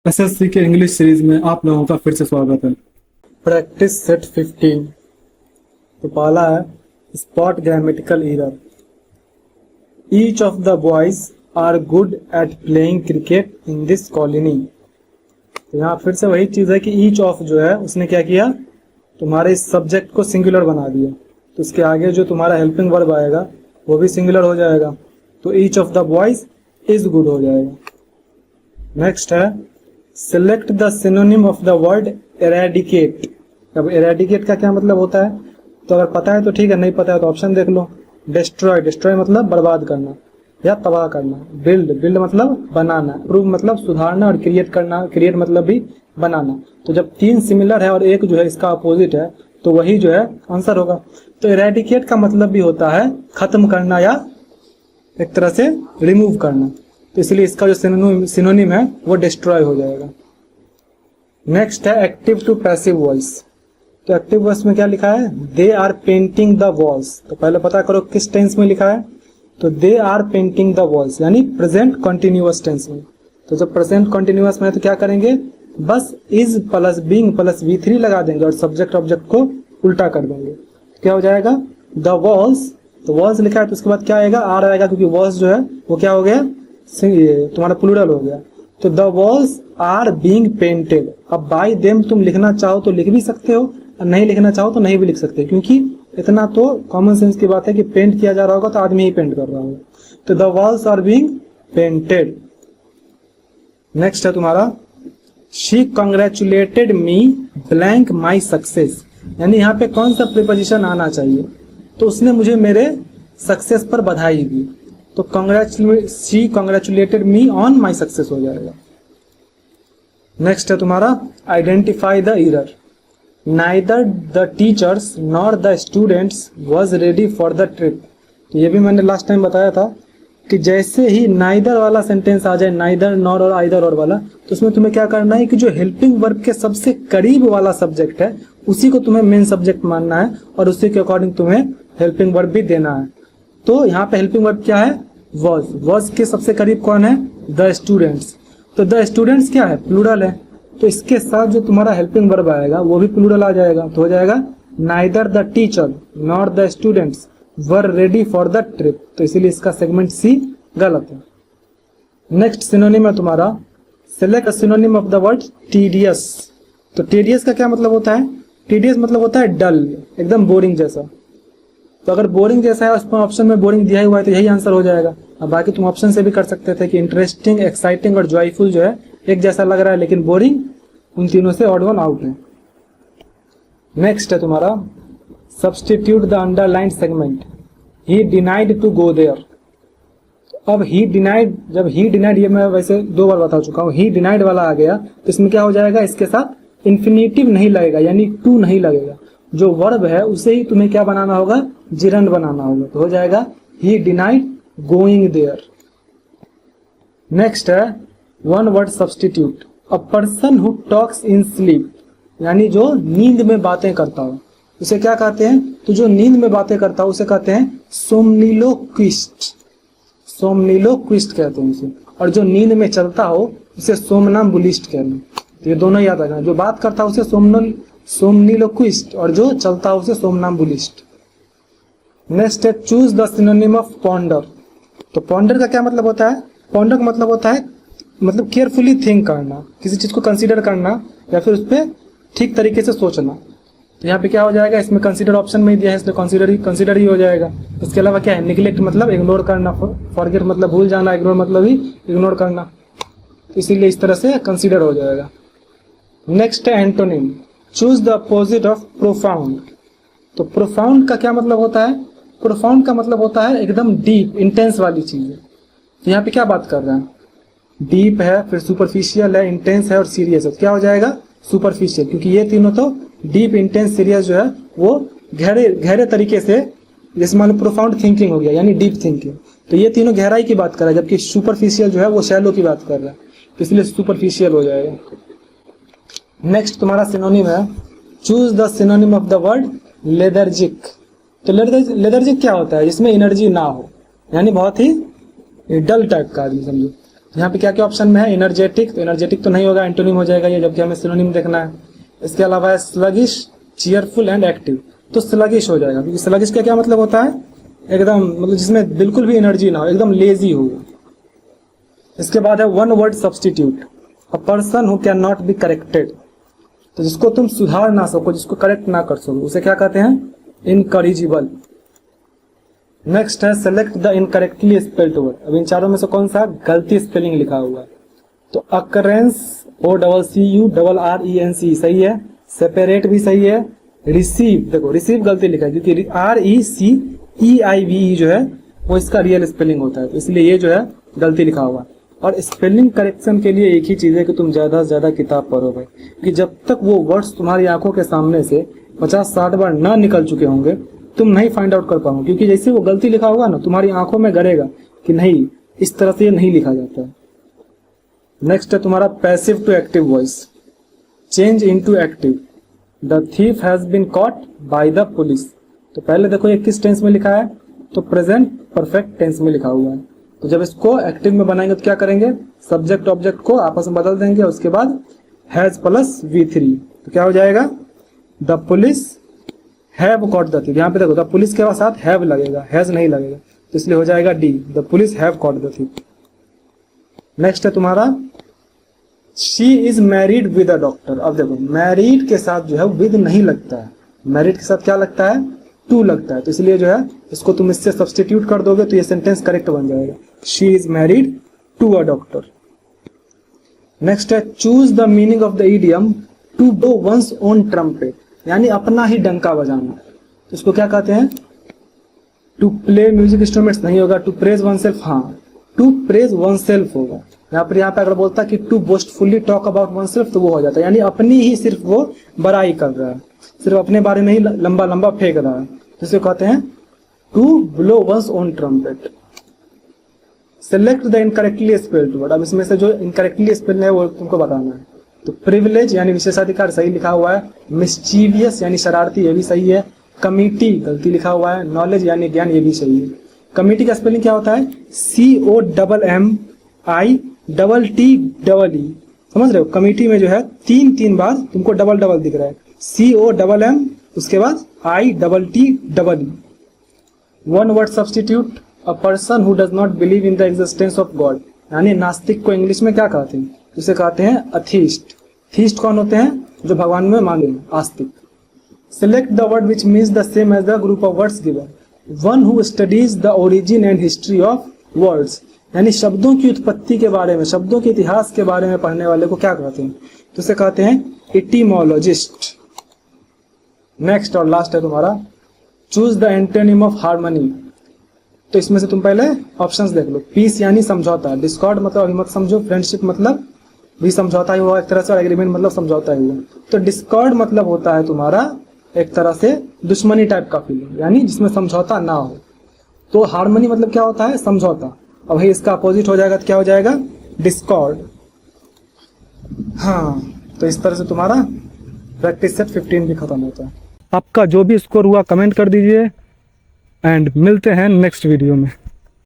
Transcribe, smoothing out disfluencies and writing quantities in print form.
SSC के English series में आप लोगों का फिर से स्वागत है। Practice set 15। तो पहला है spot grammatical error. Each of the boys are good at playing cricket in this colony. तो यहाँ फिर से वही चीज है कि ईच ऑफ जो है उसने क्या किया, तुम्हारे इस सब्जेक्ट को सिंगुलर बना दिया। तो इसके आगे जो तुम्हारा हेल्पिंग वर्ब आएगा वो भी सिंगुलर हो जाएगा, तो each of the boys is good हो जाएगा। नेक्स्ट है select the synonym of the word eradicate. अब एरेडिकेट का क्या मतलब होता है, तो अगर पता है तो ठीक है, नहीं पता है तो ऑप्शन देख लो। डिस्ट्रॉय, डिस्ट्रॉय मतलब बर्बाद करना या तबाह करना। बिल्ड, बिल्ड मतलब बनाना। प्रूव मतलब सुधारना, और क्रिएट करना, क्रिएट मतलब भी बनाना। तो जब तीन सिमिलर है और एक जो है इसका अपोजिट है तो वही जो है आंसर होगा। तो एरेडिकेट का मतलब भी होता है खत्म करना या एक तरह से रिमूव करना, तो इसलिए इसका जो सिनोनिम है वो डिस्ट्रॉय हो जाएगा। नेक्स्ट है एक्टिव टू पैसिव वॉइस। तो एक्टिव वॉइस में क्या लिखा है, they are painting the walls. तो पहले पता करो किस टेंस में लिखा है, तो they are painting the walls यानी प्रेजेंट कंटिन्यूअस टेंस में। तो जब प्रेजेंट कंटिन्यूअस में है तो क्या करेंगे, बस is plus being plus V3 लगा देंगे और सब्जेक्ट ऑब्जेक्ट को उल्टा कर देंगे। तो क्या हो जाएगा, द वॉल्स। तो वॉल्स लिखा है तो उसके बाद क्या आएगा, आर आएगा, क्योंकि वॉल्स जो है वो क्या हो गया, तुम्हारा प्लूरल हो गया। तो the walls are being painted. अब बाय देम तुम लिखना चाहो तो लिख भी सकते हो और नहीं लिखना चाहो तो नहीं भी लिख सकते, क्योंकि इतना तो कॉमन सेंस की बात है कि पेंट किया जा रहा होगा तो आदमी ही पेंट कर रहा होगा। तो the walls are being painted. Next है तुम्हारा she congratulated me blank my success. यानी यहाँ पे कौन सा प्रीपोजिशन आना चाहिए, तो उसने मुझे मेरे सक्सेस पर बधाई दी। तो she congratulated me on my success हो जाएगा। नेक्स्ट है तुम्हारा identify the error. Neither the teachers nor the students was ready for the trip. तो ये भी मैंने लास्ट टाइम बताया था कि जैसे ही नाइदर वाला सेंटेंस आ जाए, नाइदर नॉर और आइदर और वाला, तो उसमें तुम्हें क्या करना है कि जो हेल्पिंग वर्ब के सबसे करीब वाला सब्जेक्ट है उसी को तुम्हें मेन सब्जेक्ट मानना है और उसी के अकॉर्डिंग तुम्हें हेल्पिंग वर्ब भी देना है। तो यहाँ पे हेल्पिंग वर्ब क्या है, वॉज। वॉज के सबसे करीब कौन है, द स्टूडेंट्स। तो द स्टूडेंट्स क्या है, प्लूरल है, तो इसके साथ जो तुम्हारा हेल्पिंग वर्ब आएगा वो भी प्लूरल आ जाएगा। तो हो जाएगा neither the teacher nor the students were ready for the trip. तो इसीलिए इसका सेगमेंट सी गलत है। नेक्स्ट सिनोनिम है तुम्हारा select synonym of the word tedious. तो टीडियस का क्या मतलब होता है, टीडियस मतलब होता है डल, एकदम बोरिंग जैसा। तो अगर बोरिंग जैसा है उसमें ऑप्शन में बोरिंग दिया हुआ है तो यही आंसर हो जाएगा। अब बाकी तुम ऑप्शन से भी कर सकते थे कि इंटरेस्टिंग, एक्साइटिंग और जॉयफुल जो है एक जैसा लग रहा है, लेकिन बोरिंग उन तीनों से ऑड वन आउट है। नेक्स्ट है तुम्हारा substitute the underline segment. He denied to go there. अब ही डिनाइड, जब ही डिनाइड, ये मैं वैसे 2 बार बता चुका हूँ, ही डिनाइड वाला आ गया तो इसमें क्या हो जाएगा, इसके साथ इन्फिनिटिव नहीं लगेगा यानी टू नहीं लगेगा। जो वर्ब है उसे ही तुम्हें क्या बनाना होगा, जिरंड बनाना होगा। तो हो जाएगा he denied going there. Next है one word substitute. A person who talks in sleep, यानी जो नींद में बातें करता हो उसे क्या कहते हैं, तो जो नींद में बातें करता हो उसे कहते हैं सोमनीलोक्विस्ट। सोमनीलोक्विस्ट कहते हैं उसे। और जो नींद में चलता हो उसे सोमनाम्बुलिस्ट कहते हैं। तो ये दोनों याद रखना, जो बात करता है उसे सोमनीलोक्विस्ट और जो चलता है उसे सोमनाम्बुलिस्ट। नेक्स्ट है choose the synonym of ponder. तो पॉन्डर का क्या मतलब होता है, पॉन्डर का मतलब होता है मतलब केयरफुली थिंक करना, किसी चीज को कंसीडर करना या फिर उस पर ठीक तरीके से सोचना। तो यहाँ पे क्या हो जाएगा, इसमें कंसीडर ऑप्शन में ही दिया है इसलिए कंसीडर ही हो जाएगा। इसके अलावा क्या है, निग्लेक्ट मतलब इग्नोर करना, फॉरगेट मतलब भूल जाना, इग्नोर मतलब ही इग्नोर करना, तो इसीलिए इस तरह से कंसीडर हो जाएगा। नेक्स्ट है antonym. Choose the opposite of profound. तो प्रोफाउंड का क्या मतलब होता है, प्रोफाउंड का मतलब होता है एकदम डीप, इंटेंस वाली चीज है। तो यहाँ पे क्या बात कर रहे हैं, डीप है, फिर सुपरफिशियल है, इंटेंस है और सीरियस है। तो क्या हो जाएगा, सुपरफिशियल, क्योंकि ये तीनों तो डीप, इंटेंस, सीरियस जो है वो गहरे तरीके से, जैसे मान लो प्रोफाउंड थिंकिंग हो गया यानी डीप थिंकिंग, तो ये तीनों गहराई की बात कर रहा है, जबकि सुपरफिशियल जो है वो शैलो की बात कर रहा है, तो इसलिए सुपरफिशियल हो जाएगा। नेक्स्ट तुम्हारा सिनोनिम है choose the synonym of the word lethargic. तो लेथर्जिक क्या होता है, जिसमें एनर्जी ना हो, यानी बहुत ही डल टाइप का आदमी समझो। तो यहाँ पे क्या क्या ऑप्शन में है, एनर्जेटिक, तो एनर्जेटिक तो नहीं होगा, एंटोनिम हो जाएगा ये, जबकि हमें सिनोनिम देखना है। इसके अलावा है स्लगिश, चीयरफुल एंड एक्टिव, तो स्लगिश हो जाएगा, क्योंकि स्लगिश का क्या मतलब होता है, एकदम मतलब जिसमें बिल्कुल भी एनर्जी ना हो, एकदम लेजी हो। इसके बाद है one word substitute, a person who can not be corrected, तो जिसको तुम सुधार ना सको, जिसको करेक्ट ना कर सको, उसे क्या कहते हैं, इनकरिजिबल। नेक्स्ट है select the incorrectly spelled word, अब इन चारों में से कौन सा गलती स्पेलिंग लिखा हुआ है, तो अकरेंस OCCURRENC सही है, सेपरेट भी सही है, रिसीव, देखो रिसीव गलती लिखा है क्योंकि RECEIVE जो है वो इसका रियल स्पेलिंग होता है, तो इसलिए ये जो है गलती लिखा हुआ। और स्पेलिंग करेक्शन के लिए एक ही चीज़ है कि तुम ज़्यादा से ज़्यादा किताब पढ़ो भाई, कि जब तक वो वर्ड्स तुम्हारी आंखों के सामने से 50-60 बार ना निकल चुके होंगे तुम नहीं फाइंड आउट कर पाओगे, क्योंकि जैसे वो गलती लिखा होगा ना तुम्हारी आंखों में गड़ेगा कि नहीं, इस तरह से ये नहीं लिखा जाता है। नेक्स्ट है तुम्हारा passive to active voice, change into active, the thief has been caught by the police, तो पहले देखो ये किस टेंस में लिखा है, तो प्रेजेंट परफेक्ट टेंस में लिखा हुआ है, तो जब इसको एक्टिव में बनाएंगे तो क्या करेंगे, सब्जेक्ट ऑब्जेक्ट को आपस में बदल देंगे, उसके बाद हैज प्लस V3, तो क्या हो जाएगा, the police have caught the thief, यहाँ पे देखो द पुलिस के साथ हैव लगेगा, हैज नहीं लगेगा, तो इसलिए हो जाएगा D, the police have caught the thief. Next है तुम्हारा she is married with a doctor, अब देखो मैरिड के साथ जो है विद नहीं लगता है, मैरिड के साथ क्या लगता है, टू लगता है, तो इसलिए जो है इसको तुम इससे सब्सटीट्यूट कर दोगे तो ये सेंटेंस करेक्ट बन जाएगा, she is married to a doctor. Next है choose the meaning of the idiom to blow one's own trumpet, यानी अपना ही डंका बजाना, तो इसको क्या कहते हैं, टू प्ले म्यूजिक इंस्ट्रूमेंट्स नहीं होगा, टू प्रेज वन सेल्फ, हाँ टू प्रेज वन सेल्फ होगा, यहाँ पर अगर बोलता कि to boastfully talk about one self तो वो हो जाता है, यानी अपनी ही सिर्फ वो बड़ाई कर रहा है, सिर्फ अपने बारे में ही लंबा लंबा फेंक रहा है, जिसे कहते हैं to blow one's own trumpet. Select the incorrectly spelled word, अब इसमें से जो इनकरेक्टली स्पेल्ड है वो तुमको बताना है, तो प्रिविलेज यानी विशेषाधिकार सही लिखा हुआ है, मिस्चीवियस यानी शरारती ये भी सही है, कमिटी गलती लिखा हुआ है, नॉलेज यानी ज्ञान ये भी सही है। कमिटी का स्पेलिंग क्या होता है, COMMITTEE, समझ रहे हो, कमिटी में जो है तीन बार तुमको डबल दिख रहा है, COMM उसके बाद ITTEE। One word substitute, a person who does not believe in the existence of God, यानी नास्तिक को इंग्लिश में क्या कहते हैं, जिसे कहते हैं अथीस्ट। थीस्ट कौन होते हैं, जो भगवान में माने, आस्तिक। Select the word which means the same as the group of words given, one who studies the origin and history of words, यानी शब्दों की उत्पत्ति के बारे में, शब्दों के इतिहास के बारे में पढ़ने वाले को क्या कहते हैं, तो उसे कहते हैं इटीमोलॉजिस्ट। नेक्स्ट और लास्ट है तुम्हारा choose the antonym of harmony, तो इसमें से तुम पहले ऑप्शंस देख लो, पीस यानी समझौता, डिस्कॉर्ड मतलब अभी मत समझो, फ्रेंडशिप मतलब भी समझौता ही हुआ एक तरह से, और एग्रीमेंट मतलब समझौता ही हुआ, तो डिस्कॉर्ड मतलब होता है तुम्हारा एक तरह से दुश्मनी टाइप का फीलिंग, यानी जिसमें समझौता ना हो, तो हार्मनी मतलब क्या होता है, समझौता, और भाई इसका अपोजिट हो जाएगा तो क्या हो जाएगा, डिस्कॉर्ड। हाँ, तो इस तरह से तुम्हारा प्रैक्टिस सेट 15 भी खत्म होता है। आपका जो भी स्कोर हुआ कमेंट कर दीजिए, एंड मिलते हैं नेक्स्ट वीडियो में।